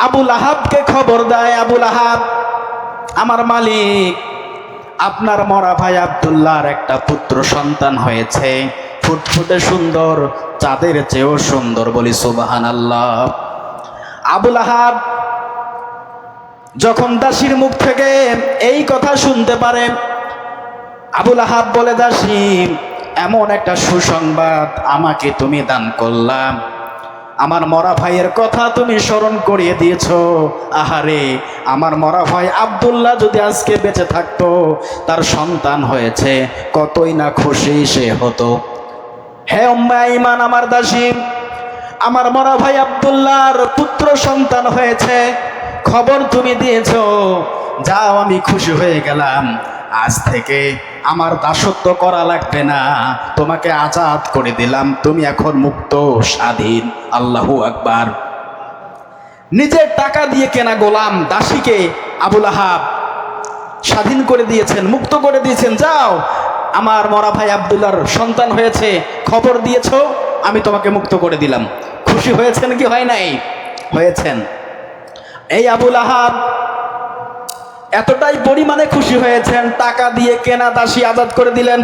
আবুল আহাবকে খবর দেয়, আবুল আহাব, আমার মালিক, আপনার মরা ভাই আব্দুল্লাহর একটা পুত্র সন্তান হয়েছে, ফুটফুটে সুন্দর, চাঁদের চেয়েও সুন্দর, বলি সুবহানাল্লাহ। আবুল আহাব যখন দাসীর মুখ থেকে এই কথা শুনতে পারে, আবুল আহাব বলে, দাসী, এমন একটা সুসংবাদ আমাকে তুমি দান করলাম, আমার মরা ভাইয়ের কথা তুমি স্মরণ করিয়ে দিয়েছো। আহারে, আমার মরা ভাই আব্দুল্লাহ যদি আজকে বেঁচে থাকতো, তার সন্তান হয়েছে, কতই না খুশি সে হতো। হে উম্মে ঈমান, আমার দাসী, আমার মরা ভাই আব্দুল্লাহর পুত্র সন্তান হয়েছে, খবর তুমি দিয়েছো, যাও, আমি খুশি হয়ে গেলাম। আজ থেকে আমার দাসত্ব করা লাগবে না, তোমাকে আজাদ করে দিলাম, তুমি এখন মুক্ত, স্বাধীন। আল্লাহু আকবার। নিজের টাকা দিয়ে কেনা গোলাম দাসীকে আবুল আহাব স্বাধীন করে দিয়েছেন, মুক্ত করে দিয়েছেন। যাও, আমার মরা ভাই আব্দুল্লাহর সন্তান হয়েছে, খবর দিয়েছো, আমি তোমাকে মুক্ত করে দিলাম। খুশি হয়েছেন কি হয় নাই? হয়েছেন। এই আবুল আহাব এতটাই পরিমাণে খুশি হয়েছেন, টাকা দিয়ে কেনা দাসী আজাদ করে দিলেন।